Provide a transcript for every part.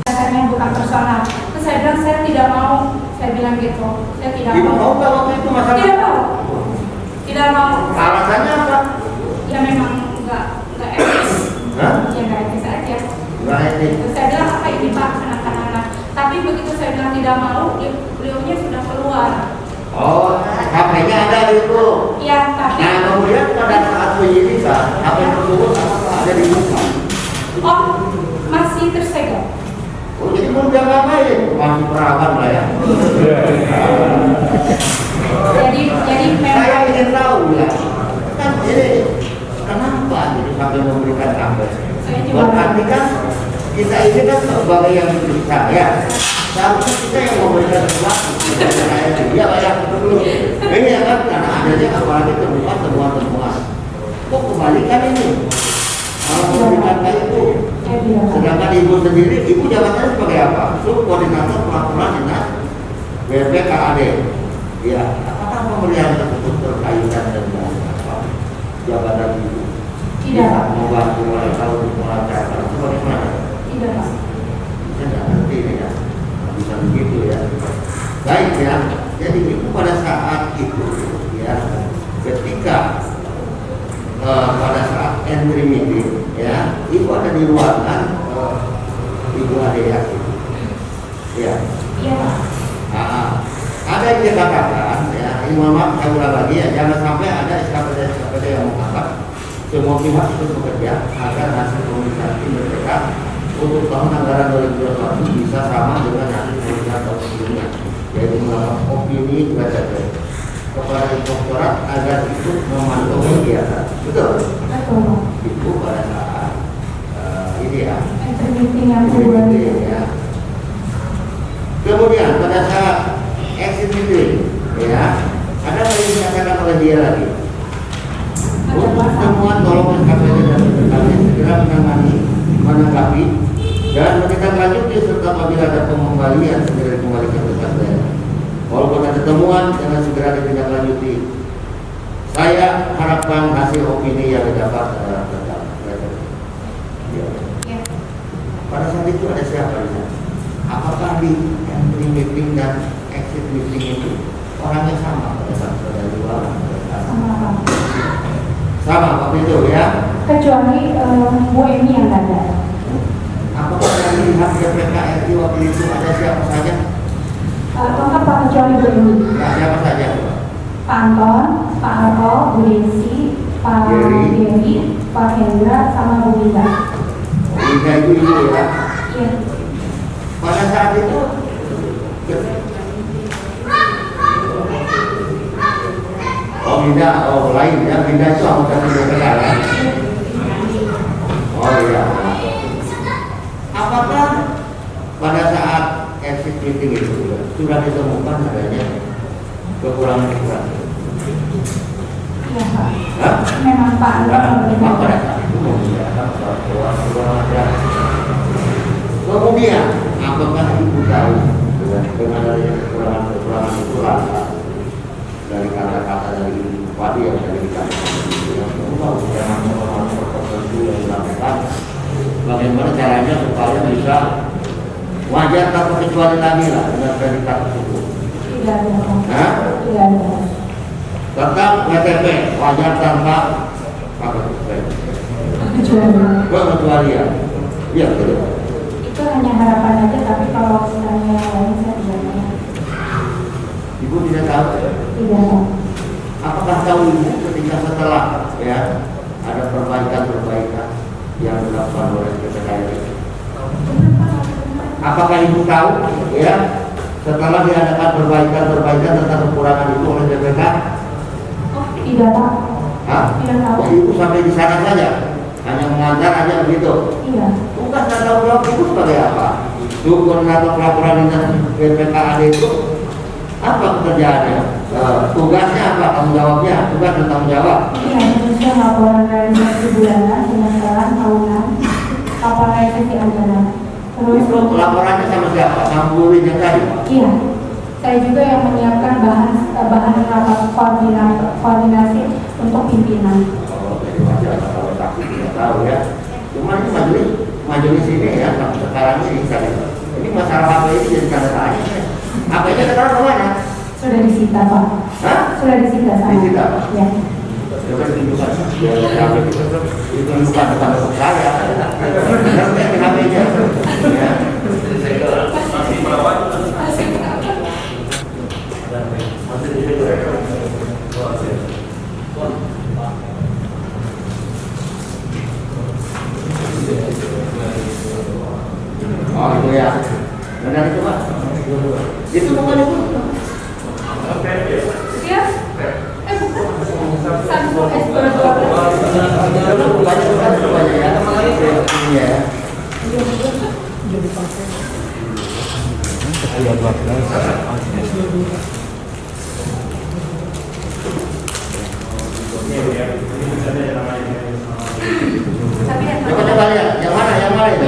Rasanya bukan personal. Terus saya bilang saya tidak mau, saya bilang gitu, saya tidak Ibu mau. mau nggak waktu itu masalah? Tidak mau, tidak mau. Alasannya apa? Ya memang nggak etis. Hah? Ya nggak etis aja. Nggak etis. Terus saya bilang apa ini Pak, anak-anak. Tapi begitu saya bilang tidak mau, beliaunya sudah keluar. Oh, HP-nya ada itu. Iya, tapi. Nah, kemudian pada saat penyidikan, HP tersebut apakah ada di muka? Oh, masih tersegel. Oh, jadi belum dia ngapain? Masih perawan lah ya. Jadi memang. Saya ingin tahu ya, kan ini kenapa jadi sampai memberikan HP? Saya juga. Berarti kan kita ini kan sebagai yang diperiksa ya. Seharusnya kita yang memberikan sesuatu. Dia banyak dulu. Ini ya kan karena adanya apalagi temuan-temuan. Kok kebalikan ini? Kalau memberikan kayak itu. Sedangkan ibu sendiri, ibu jabatannya sebagai apa? Subkoordinator pelaporan dinas BPKAD. Ya, apakah pemberian tersebut berkaitan dengan apa? Jabatan ibu? Tidak. Membantu mereka untuk melancarkan itu bagaimana? Tidak, Pak. Saya nggak ngerti ini ya, bisa begitu ya. Baik ya, jadi ibu pada saat itu ya, ketika pada saat entry meeting ya, ibu ada di ruangan ibu ada ya, ya. Iya, Pak. Ada yang dikatakan ya, ini mohon maaf saya ulang lagi ya, jangan sampai ada SKPD yang mengatakan semua pihak itu bekerja agar hasil komunikasi mereka untuk tahun anggaran 2021 bisa sama dengan hasil pemeriksaan tahun sebelumnya, yaitu melakukan opini baca kepada inspektorat agar itu memantau kegiatan. Betul? Betul. Itu pada saat ini ya. Meeting yang kedua Ya. Kemudian pada saat exit meeting, ya, ada yang dikatakan oleh dia lagi. Untuk temuan tolong SKPD dan BPKAD segera menanggapi dan menindaklanjuti serta apabila ada pengembalian segera dikembalikan ke kas daerah. Walaupun ada temuan jangan segera ditindaklanjuti. Saya harapkan hasil opini yang didapat adalah tetap. Ya. Pada saat itu ada siapa di sana? Apakah di entry meeting dan exit meeting itu orangnya sama pada saat ada dua orang? Sama waktu itu ya? Kecuali Bu Emi yang nggak ada. Apakah dari pihak BPKRI waktu itu ada siapa saja? Lengkap Pak, kecuali Bu Emi. Ya, siapa saja? Pak Anton, Pak Arto, Bu Desi, Pak Dewi, Pak Hendra, sama Bu Linda. Linda itu ibu ya? Iya. Pada saat itu oh Linda, oh lain ya, Linda itu anggota BPK ya? Oh iya. Apakah pada saat exit meeting itu sudah ditemukan adanya kekurangan-kekurangan? Iya, Pak. Hah? Memang Pak Anton. Memang pada saat itu membicarakan soal kekurangan-kekurangan. Kemudian, apakah ibu tahu dengan adanya kekurangan-kekurangan itu lantas dari kata-kata dari ibu Bupati yang tadi dikatakan jangan orang tertentu yang dilakukan, bagaimana caranya supaya bisa wajar tanpa kecuali lagi lah dengan predikat tersebut? Tidak ada, Pak. Hah? Tidak ada. Tetap WTP wajar tanpa apa kecualian. Iya betul. Itu hanya harapan aja, tapi kalau misalnya yang lain saya tidak tahu. Ibu tidak tahu. Tidak. Apakah tahu ibu ketika setelah ya ada perbaikan yang dilakukan oleh BPKAD? Apakah ibu tahu ya setelah diadakan perbaikan tentang kekurangan itu oleh BPK? Oh, tidak Pak. Hah? Tidak tahu. Oh, ibu sampai di sana saja, hanya mengantar aja begitu. Iya. Tugas dan tanggung jawab ibu sebagai apa? Koordinator pelaporan dinas BPKAD itu apa pekerjaannya? Tugasnya apa? Tanggung jawabnya? Tugas dan tanggung jawab? Iya, menyusun laporan realisasi bulanan, pendaftaran tahunan, laporan realisasi anggaran. Terus Itu laporannya sama siapa? Sama Bu Win yang tadi? iya, saya juga yang menyiapkan bahan rapat koordinasi untuk pimpinan. Oh, jadi wajar kalau saksi tidak tahu ya. Cuma ini majelis majelis ini ya sekarang ini ini masalah HP ini jadi tanda tanya. HP-nya sekarang kemana? Sudah disita Pak. Hah? Sudah disita sama. Disita, Pak? Ya. Coba tunjukkan. Ditunjukkan kepada saya. Nanti HP-nya. Ya. Oh itu ya, benar itu Pak. Itu bukan itu. Iya. Bukan. Sampo S12. Bukannya ya. Iya. Tapi Coba lihat, yang mana itu?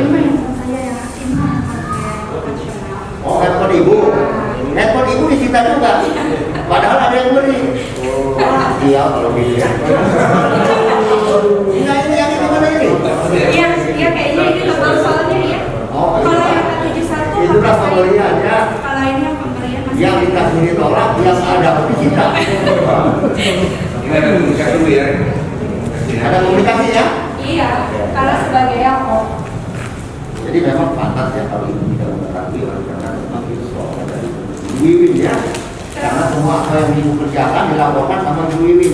Oh, handphone ibu. Handphone ibu disita juga. Padahal ada yang beli. Oh, iya kalau gitu ya. Ini yang ini mana ini? Iya, kayaknya ini tebal soalnya ya. Oh, Kalau yang 71 itu kan pembelian ya. Kalau ini yang pembelian masih. Yang dikasih ditolak, yang ada disita. Ini ada komunikasi dulu ya. Ada komunikasi ya? Iya, kalau sebagai yang Jadi memang pantas ya kalau ibu tidak mengetahui oleh karena memang itu soal dari Ibu Wiwin ya. Karena semua apa yang ibu kerjakan dilaporkan sama Ibu Wiwin.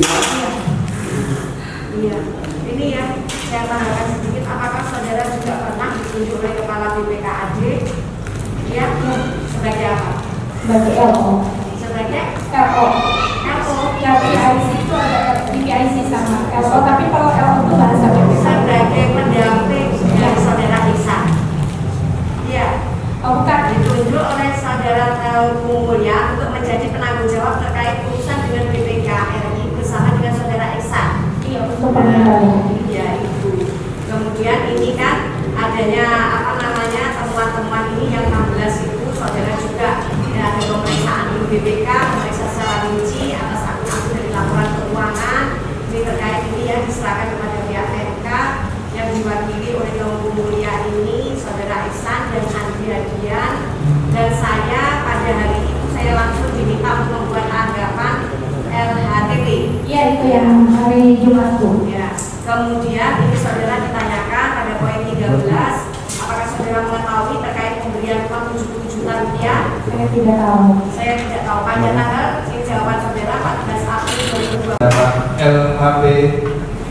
Iya, ini ya, saya tambahkan sedikit. Apakah saudara juga pernah ditunjuk oleh Kepala BPKAD? Ya, sebagai apa? sebagai LO. Sebagai LO. LO. Ya BPIC itu ada BPIC sama LO, tapi kalau LO itu bahasa BPK. Sebagai pendamping dari saudara Ihsan. Iya, Oh bukan. ditunjuk oleh saudara Telku Mulya untuk menjadi penanggung jawab terkait urusan dengan BPK RI bersama dengan saudara Ihsan. Iya, untuk pengendalian. Iya itu. Kemudian ini kan adanya apa namanya temuan-temuan ini yang 16 itu saudara juga ada pemeriksaan di BPK, memeriksa secara rinci atas akun-akun dari laporan keuangan. Ini terkait ini ya diserahkan kepada pihak MK yang diwakili oleh Telku Mulya ini saudara Ihsan dan Andri Hadian, dan saya pada hari itu saya langsung diminta untuk membuat anggapan LHTT. Iya itu yang hari Jumat tuh. Ya, kemudian ini saudara ditanyakan pada poin 13, apakah saudara mengetahui terkait pemberian uang 70 juta rupiah? Saya tidak tahu. Saya tidak tahu pada tanggal, ini jawaban saudara 14 April 2020. LHP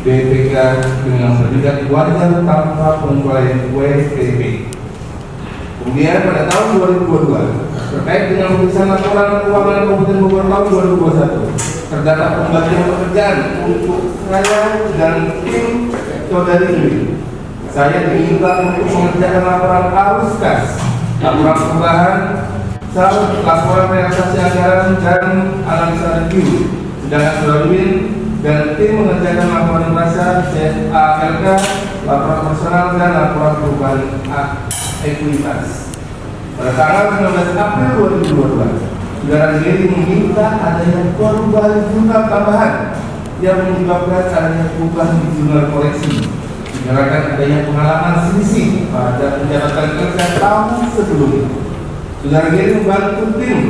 BPK dengan sertifikat wajar tanpa pengeluaran WPB. Kemudian pada tahun 2022 terkait dengan pemeriksaan laporan keuangan Kabupaten Bogor tahun 2021 terdapat pembagian pekerjaan untuk saya dan tim saudari ini. Saya diminta untuk mengerjakan laporan arus kas, laporan perubahan, laporan realisasi anggaran dan analisa review. Sedangkan saudari Win dan tim mengerjakan laporan merasa CSALK, laporan personal dan laporan perubahan ekuitas. Pada tanggal 19 April 2022, saudara Geri meminta adanya perubahan jurnal tambahan yang menyebabkan adanya perubahan di jurnal koleksi, dikarenakan adanya pengalaman selisih pada pencatatan kerja tahun sebelumnya. Saudara Geri membantu tim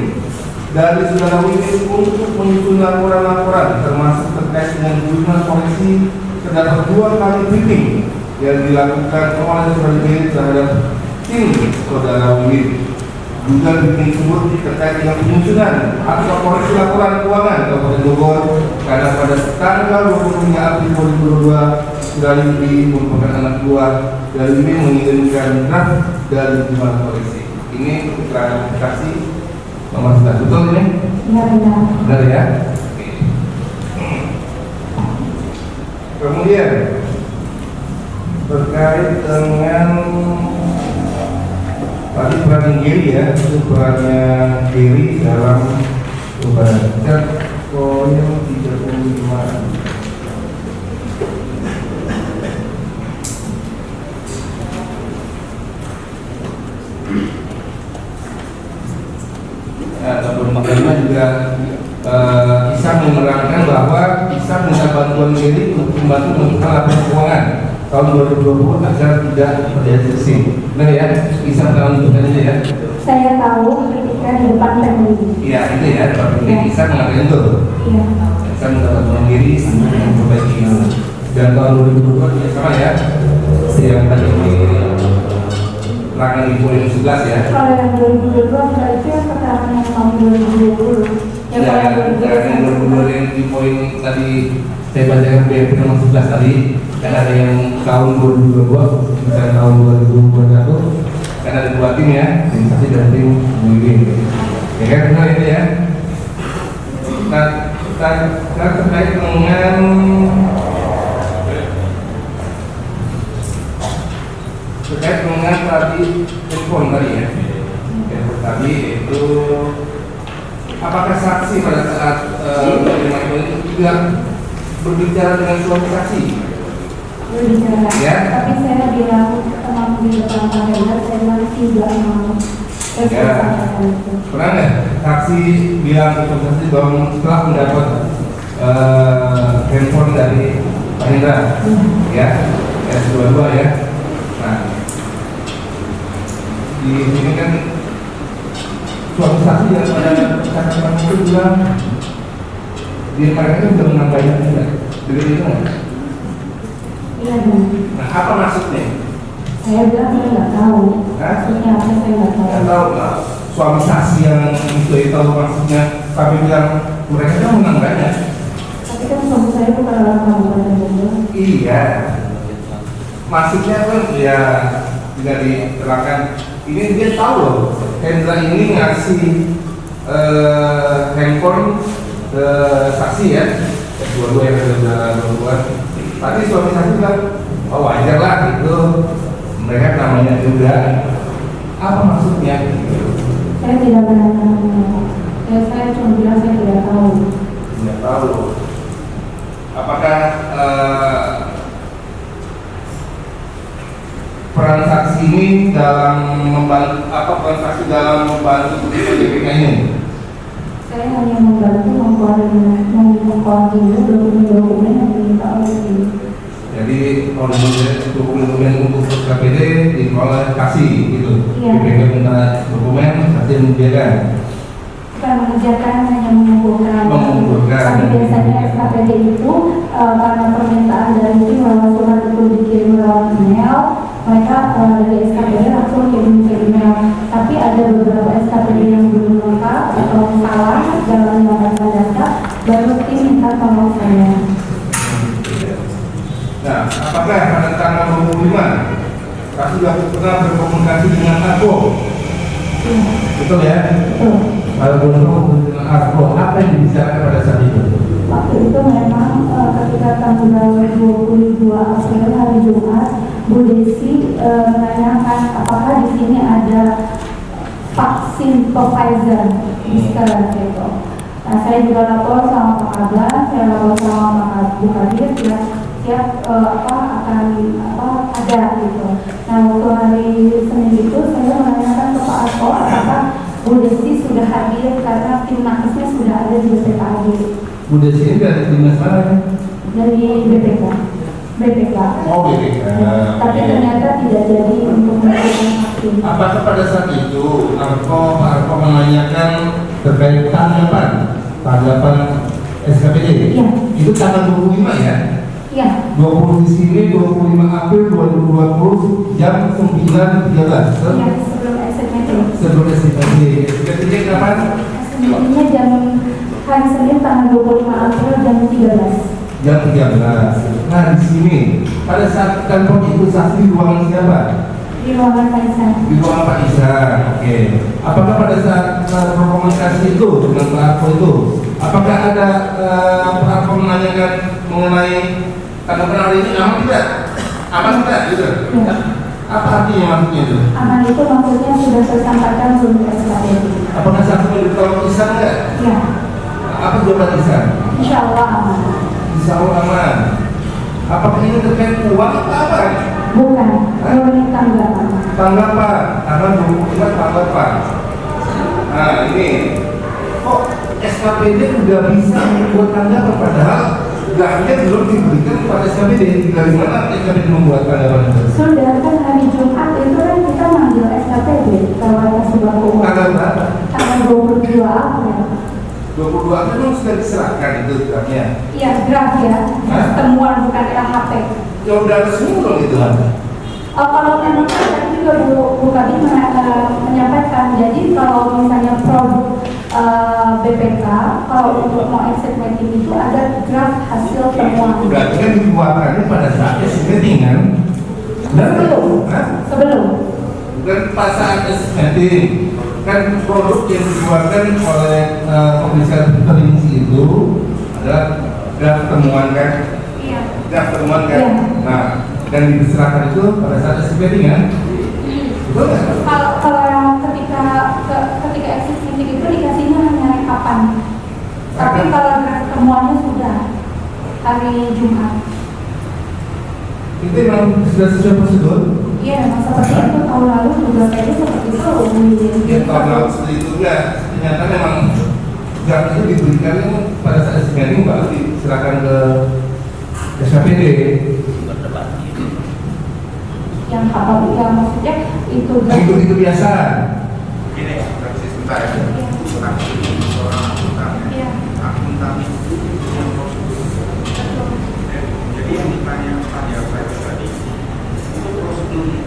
dari saudara Wiwin untuk menyusun laporan-laporan termasuk terkait dengan jurnal koleksi. Terdapat 2 kali briefing yang dilakukan oleh saudara Geri terhadap tim saudara Wiwin. Juga briefing tersebut terkait dengan penyusunan atau koreksi laporan keuangan Kabupaten Bogor, karena pada tanggal 23 April 2022 saudara Wiwin merupakan anak buah dari Wiwin mengirimkan draft dari jurnal koleksi. Ini klarifikasi nomor 1. Betul ini? Benar-benar. Benar ya? Oke. Kemudian terkait dengan tadi peran Giri ya, itu perannya Giri dalam membaca poin 35. Makanya juga Ihsan menerangkan bahwa Ihsan minta bantuan Giri untuk membantu menentukan laporan keuangan tahun 2020 agar tidak terjadi selisih. Benar ya? Bisa menentukan itu ya? Saya tahu ketika di depan family. Iya, itu ya. Tapi bisa mengatakan itu. Iya. Bisa menentukan diri untuk memperbaiki itu. Dan tahun 2020 ya sama ya? Yang tadi keterangan di poin 11 ya. Kalau yang 2022 enggak, itu yang keterangan yang tahun 2020. Ya, yang 2022 yang di poin tadi saya bacakan BAP nomor 11 tadi, kan ada yang tahun 2022 dan tahun 2021, kan ada dua tim ya, tim saksi dan tim pemilih. Ya kan benar itu ya. Nah, terkait dengan tadi handphone tadi ya, handphone tadi itu apakah saksi pada saat menerima itu juga berbicara dengan suami saksi? Berbicara. Ya. Tapi saya bilang sama di depan kamera, saya bilang tidak mau. Ya. Pernah nggak saksi bilang ke suami saksi bahwa setelah mendapat handphone dari Pak Hendra, ya, S22 ya. Nah, di sini kan suami saksi yang pada catatan itu bilang di mereka itu sudah menang banyak juga, begitu itu nggak? Iya dong. Nah, apa maksudnya? Saya bilang saya nggak tahu. Hah? Maksudnya apa saya nggak tahu. Nggak tahu lah. Suami saksi yang itu tahu maksudnya, tapi bilang mereka kan menang banyak. Tapi kan suami saya bukan orang Kabupaten Bogor. Iya. Maksudnya kan ya tidak diterangkan. Ini dia tahu loh. Hendra ini ngasih handphone ke saksi ya, dua-dua yang sudah berhubungan. Tadi suami saksi bilang, oh wajar lah gitu. Mereka namanya juga. Apa maksudnya? Saya tidak benar-benar. Saya cuma bilang saya tidak tahu. Tidak tahu. Apakah peran saksi ini dalam membantu peran saksi dalam membantu DPK ini? Saya hanya membantu mengkoordinir dokumen-dokumen yang diminta oleh tim. Jadi dokumen untuk KPD dikelola kasih gitu. Iya. DPK minta dokumen, kasih menyediakan. Bukan mengerjakan, hanya mengumpulkan. Tapi biasanya SKPD itu karena permintaan dari tim lewat surat itu dikirim lewat email, mereka dari SKPD langsung kirim ke email. Tapi ada beberapa SKPD yang belum lengkap atau salah dalam mendapatkan data, baru tim minta tolong saya. Nah, apakah pada tanggal 25 Kak sudah pernah berkomunikasi dengan Argo? Iya. Betul ya? Betul. Kalau berkomunikasi dengan Argo, apa yang dibicarakan pada saat itu? Waktu itu memang ketika tanggal 22 April hari Jumat, Bu Desi menanyakan apakah di sini ada vaksin Pfizer booster gitu. Nah, saya juga lapor sama Pak Abah, saya lapor sama Pak Bu Hadir, ya siap akan ada gitu. Nah, waktu hari Senin itu saya menanyakan ke Pak Arko apakah Bu Desi sudah hadir karena tim nakesnya sudah ada di BPKAD. Bu Desi ini dari dinas mana ya? Dari BPK. Oh, BPK. Tapi ternyata tidak jadi untuk melakukan vaksin. Apakah pada saat itu Pak Arko menanyakan terkait tanggapan SKPD? Iya. Itu tanggal 25 ya? Iya. 20 di sini 25 April 2020 jam 9.13. Iya, sebelum SKPD. Sebelum SKPD. SKPD kapan? SKPD-nya jam hari Senin tanggal 25 April jam 13. Jam 13. Nah, di sini pada saat kantor itu saksi di ruangan siapa? Di ruangan Pak Isan. Di ruangan Pak Isan. Oke. Apakah pada saat berkomunikasi itu dengan Pak Arko itu, apakah ada Pak Arko menanyakan mengenai tanggapan hari ini aman tidak? Aman tidak? Gitu. Ya. Apa artinya maksudnya itu? Aman itu maksudnya sudah saya sampaikan belum ke SKPD. Apakah saksi memberitahu Isan enggak? Iya. Apa jawaban Isan? Insya Allah aman. Insya Allah aman. Apakah ini terkait uang atau apa? Bukan. Ini tanggapan. Tanggapan, tanggal 25 tanggapan. Nah ini, kok SKPD udah bisa membuat tanggapan padahal draftnya belum diberikan kepada SKPD. Dari mana SKPD membuat tanggapan itu? Sudah kan hari Jumat itu kan kita manggil SKPD kalau Kasubag Keuangan. Tanggal berapa? Tanggal 22 April. 22 April itu sudah diserahkan itu draftnya. Iya, draft ya. Hah? Temuan bukan LHP. Ya udah resmi belum itu? Kalau memang tadi juga Bu Kadin menyampaikan, jadi kalau misalnya produk BPK, kalau untuk mau exit meeting itu ada draft hasil temuan. Berarti kan dikeluarkannya pada saat meeting kan? Sebelum. Hah? Sebelum. Bukan pas saat meeting. Kan produk yang dikeluarkan oleh komisaris perinci itu adalah draft temuan kan? Iya. Draft temuan kan? Iya. Nah, dan diserahkan itu pada saat meeting kan? Betul nggak? Kalau yang ketika exit meeting itu dikasihnya hanya rekapan. Tapi kalau draft temuannya sudah hari Jumat. Itu memang sudah sesuai prosedur. Iya, memang seperti itu. Tahun lalu juga kayaknya seperti itu. Ya, tahun lalu seperti itu enggak. Ternyata memang draft itu diberikan pada saat meeting baru diserahkan ke SKPD. Yang apa yang maksudnya itu Itu biasa. Ini praksi sebentar ya. Kurang seorang akuntan ya. Iya. Akuntan itu yang prosedur. Jadi yang ditanya Pak Jafar tadi itu prosedurnya.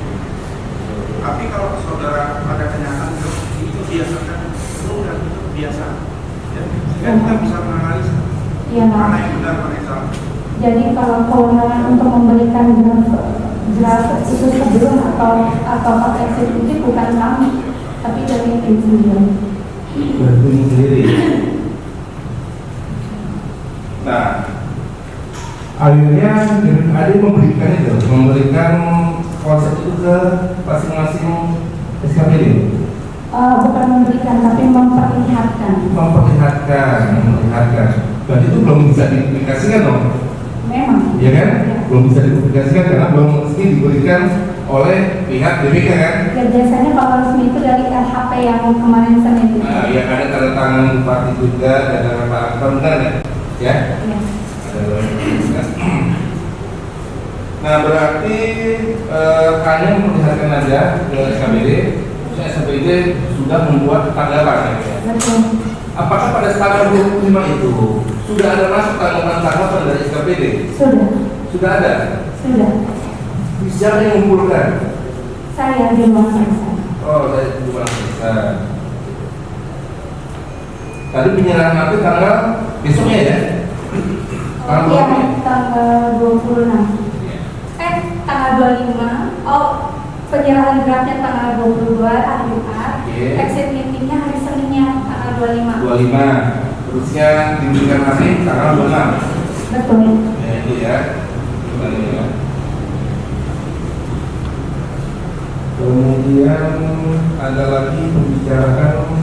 Tapi kalau saudara pada kenyataan itu biasa kan, itu biasa. Ya, sehingga kita bisa menganalisa Iya. mana yang benar mana yang salah. Jadi kalau kewenangan untuk memberikan draft itu sebelum atau pas exit itu bukan kami, tapi dari tim sendiri. Berarti sendiri. Nah, akhirnya ada memberikan itu, memberikan konsep itu ke masing-masing SKPD. Bukan memberikan, tapi memperlihatkan. Memperlihatkan. Berarti itu belum bisa dipublikasikan dong? Memang. Iya kan? Belum bisa dipublikasikan karena belum mesti diberikan oleh pihak BPK kan? Ya biasanya kalau resmi itu dari LHP yang kemarin Senin itu. Nah, ya ada tanda tangan bupati juga, ada Pak Akbar, benar ya? Ya? Ya. Nah, berarti hanya memperlihatkan aja ke SKPD, SKPD sudah membuat tanggapan ya? Betul. Apakah pada tanggal 25 itu sudah ada masuk tanggapan dari SKPD? Sudah. Sudah ada? Sudah. Siapa yang mengumpulkan? Saya di ruang kerja. Oh, saya di ruang kerja. Tadi penyerahan itu tanggal besoknya ya? Iya, tanggal 26. Tanggal 25. Oh, penyerahan draftnya tanggal 22 hari Jumat. Exit meetingnya hari Seninnya tanggal 25. 25. Terusnya diberikan hari tanggal 26. Betul. Ya, itu ya. Ya. Kemudian ada lagi pembicaraan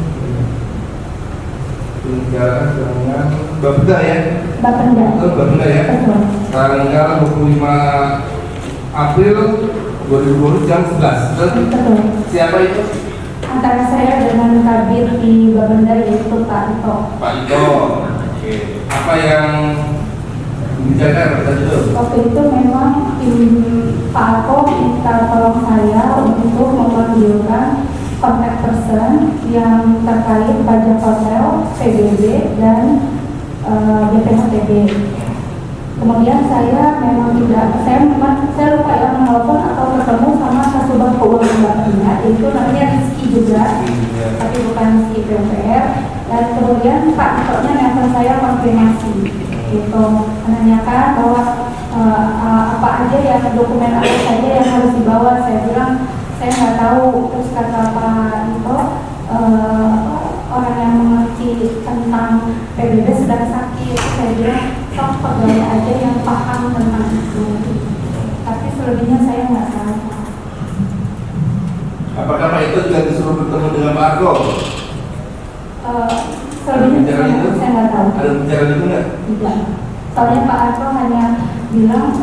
dengan Bapeda ya? Bapeda. Bapeda ya? Betul. Tanggal 25 April 2020 jam 11. Betul. Siapa itu? Antara saya dengan Kabir di Bapeda yaitu Pak Ito. Pak Ito. Oke. Apa yang dibicarakan pada itu? Waktu itu memang tim Pak Ako minta tolong saya untuk memanggilkan kontak person yang terkait pajak hotel, PBB dan BPHTB. Kemudian saya memang saya lupa ya menelpon atau ketemu sama Kasubag Keuangan Bapeda, itu namanya Rizky juga, tapi bukan Rizky PPR. Dan kemudian Pak Ito-nya nelpon saya konfirmasi, gitu, menanyakan bahwa apa aja ya dokumen apa saja yang harus dibawa. Saya bilang saya nggak tahu. Terus kata Pak Ito, orang yang mengerti tentang PBB sedang sakit. Saya bilang sok pegawai aja yang paham tentang itu. Tapi selebihnya saya nggak tahu. Apakah Pak Ito juga disuruh bertemu dengan Pak Argo? Selebihnya saya nggak tahu. Ada bicara itu nggak? Tidak. Soalnya Pak Argo hanya bilang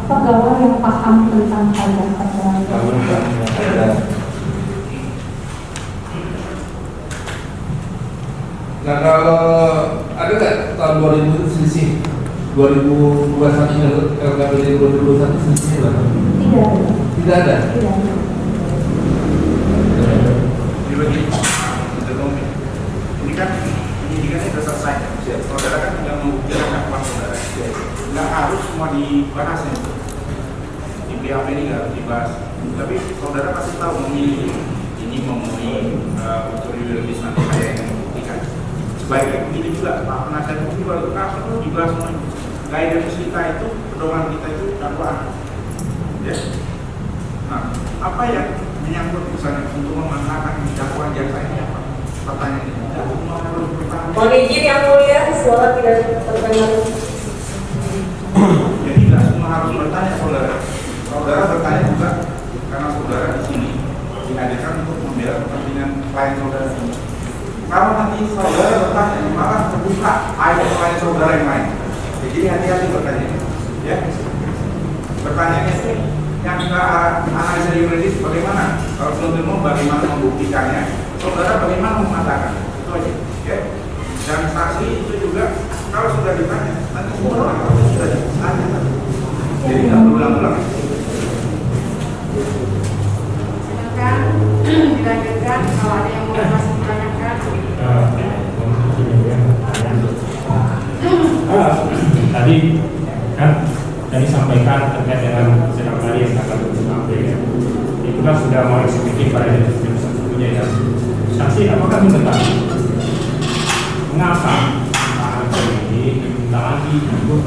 pegawai yang paham tentang pajak. Nah, kalau ada nggak tahun 2000 itu selisih 2021 LKPD 2021 selisihnya berapa? Tidak ada. Tidak ada. Tidak ada. Jadi begini, ini kan penyidikannya sudah selesai. Saudara kan tinggal membuktikan dakwaan saudara. Nggak harus semua dibahas ya. Di BAP ini nggak harus dibahas. Tapi saudara pasti tahu memilih ini memenuhi unsur yuridis nanti saya yang membuktikan. Sebaiknya begini juga, Pak Penasihat Hukum juga perlu dibahas semuanya. Guidance kita itu, pedoman kita itu dakwaan. Ya. Nah, apa yang menyangkut misalnya untuk memenangkan dakwaan jaksa ini apa? Pertanyaan ini. Mohon izin yang mulia, suara tidak terdengar. Jadi tidak semua harus bertanya saudara. Saudara bertanya juga karena saudara di sini dihadirkan untuk membela kepentingan klien saudara. Kalau nanti saudara bertanya, malah terbuka aib klien saudara yang lain. Jadi hati-hati bertanya. Ya. Pertanyaannya itu yang ke analisa yuridis bagaimana? Kalau penuntut umum bagaimana membuktikannya? Saudara bagaimana mengatakan? Itu aja. Ya. Dan saksi itu juga kalau sudah ditanya, nanti semua orang kalau sudah ditanya. Jadi nggak berulang-ulang. Silakan dilanjutkan kalau ada yang mau masih ditanyakan. Tadi kan tadi sampaikan terkait dengan sidang tadi yang tanggal 20 April ya. Itu kan sudah mau eksekutif pada jam sebelumnya ya. Saksi apakah mengetahui mengapa Pak Arjo ini diminta lagi untuk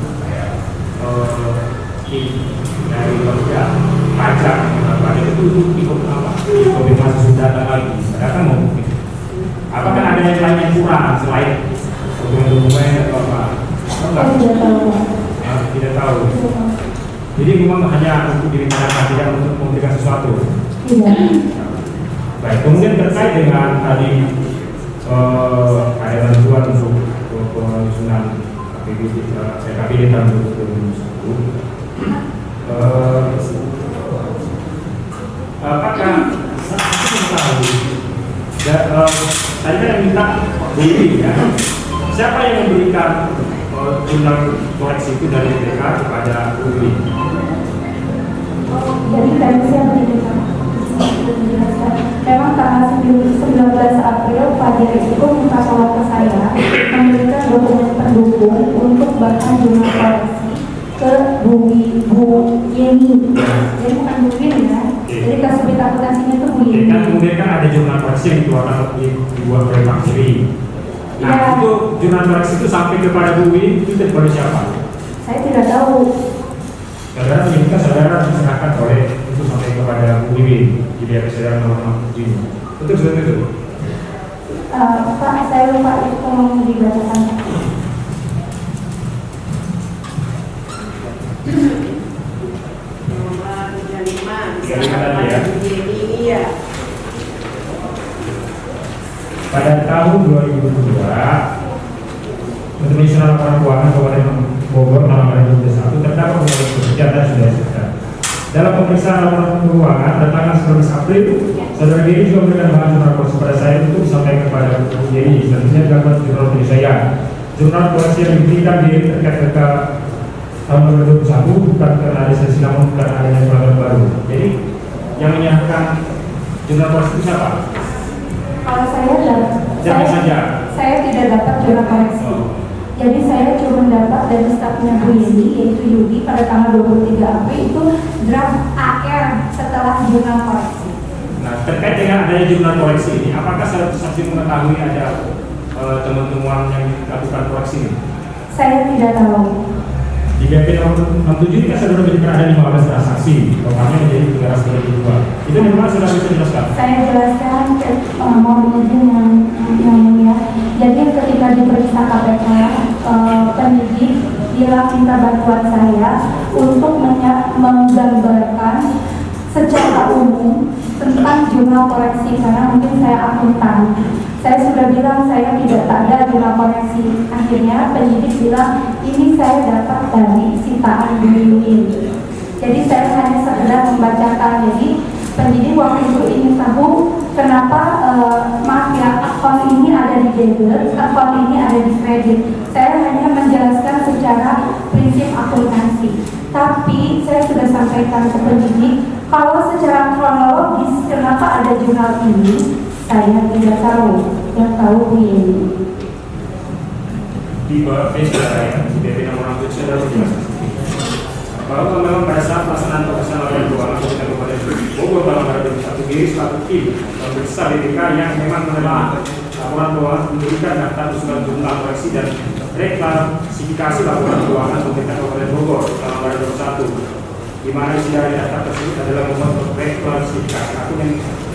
dari kerja pajak pada itu ikut apa? Konfirmasi sudah datang lagi. Padahal kan mau bukti. Apakah ada yang lain yang kurang selain dokumen atau apa? Saya tidak tahu. Tidak tahu. Jadi memang hanya untuk direncanakan, tidak untuk memberikan sesuatu. Tidak. Baik, kemudian terkait dengan tadi ada bantuan untuk penyusunan KPD tahun 2021. Apakah mengetahui? Tadi kan minta bukti ya. Siapa yang memberikan jurnal koreksi itu dari BPK kepada UI? Jadi tadi saya menjelaskan, memang tanggal 19 April Pak Direktur minta tolong ke saya memberikan dokumen pendukung untuk bahkan jurnal koreksi ke Bu Yeni. Jadi bukan Bu Yeni ya. Jadi Kasubit Akuntansinya itu Bu Yeni. Kan kemudian kan ada jurnal koreksi yang dikeluarkan dibuat oleh Pak Siri. Nah, Ya. itu jurnal koreksi itu sampai kepada Bu Win itu kepada siapa? Saya tidak tahu. Saudara menyebutkan saudara diserahkan oleh itu sampai kepada Bu Win. Jadi ada saudara nomor 7. Betul seperti itu. Pak, saya lupa itu tolong dibacakan. Nomor 35 35 tadi ya. Ini ya. Pada tahun 2002, untuk menyusun laporan keuangan Kabupaten Bogor nomor 2021 terdapat beberapa kegiatan sudah disebutkan. Dalam pemeriksaan laporan keuangan pada tanggal 19 April, saudara Diri juga memberikan bahan jurnal koreksi kepada saya untuk disampaikan kepada Bu Diri. Selanjutnya dapat jurnal dari saya. Jurnal koreksi yang diberikan Diri terkait tahun 2021 bukan karena ada sesi, namun karena adanya pelanggaran baru. Jadi yang menyerahkan jurnal koreksi itu siapa? Kalau saya tidak dapat jurnal koreksi. Jadi saya cuma dapat dari stafnya Bu Yeni, yaitu Yudi, pada tanggal 23 April itu draft AR setelah jurnal koreksi. Nah, terkait dengan adanya jurnal koreksi ini, apakah saksi mengetahui ada teman-teman yang dilakukan koreksi ini? Saya tidak tahu. Di BP nomor 67 ini kan saudara menyebutkan ada 15 transaksi, totalnya menjadi 332. Itu memang sudah bisa dijelaskan? Saya jelaskan, mohon izin yang mulia. Jadi ketika diperiksa KPK, penyidik bilang minta bantuan saya untuk menggambarkan secara umum tentang jurnal koreksi karena mungkin saya akuntan. Saya sudah bilang saya tidak ada jurnal koreksi. Akhirnya penyidik bilang ini saya dapat dari sitaan Bumin. Jadi saya hanya sekedar membacakan. Jadi penyidik waktu itu ingin tahu kenapa maaf ya, akun ini ada di debit, akun ini ada di kredit. Saya hanya menjelaskan secara prinsip sistem akuntansi. Tapi saya sudah sampaikan ke penyidik, kalau secara kronologis kenapa ada jurnal ini, saya tidak tahu. Yang tahu Bu Yeni. Di bawah saudara di BP nomor 6 saudara menjelaskan bahwa memang pada saat pelaksanaan pemeriksaan laporan keuangan Kabupaten Bogor dalam pada 21 diri selaku tim memeriksa BPK yang memang menelaah laporan keuangan memberikan daftar usulan jumlah koreksi dan reklasifikasi laporan keuangan pemerintah Kabupaten Bogor dalam pada 21, di mana isi dari daftar tersebut adalah membuat reklasifikasi akun yang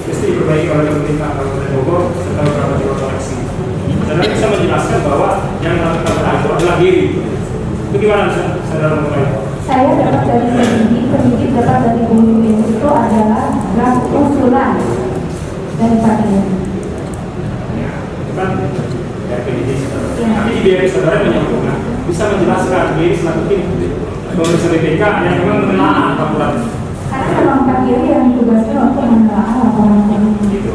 mesti diperbaiki oleh pemerintah Kabupaten Bogor serta beberapa jumlah koreksi. Saudara bisa menjelaskan bahwa yang melakukan itu adalah diri. Itu gimana saudara mengetahui? Saya dapat dari penyidik dapat dari Bu Yeni itu adalah draft usulan daripada Yeni. Ya, itu kan dari penyidik saudara. Ya. Tapi di BPK saudara menyambungkan bisa menjelaskan diri selaku tim pemeriksa BPK yang memang menelaah laporan. Karena memang Pak Yeni yang tugasnya untuk menelaah laporan keuangan. Gitu.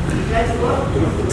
Sudah cukup?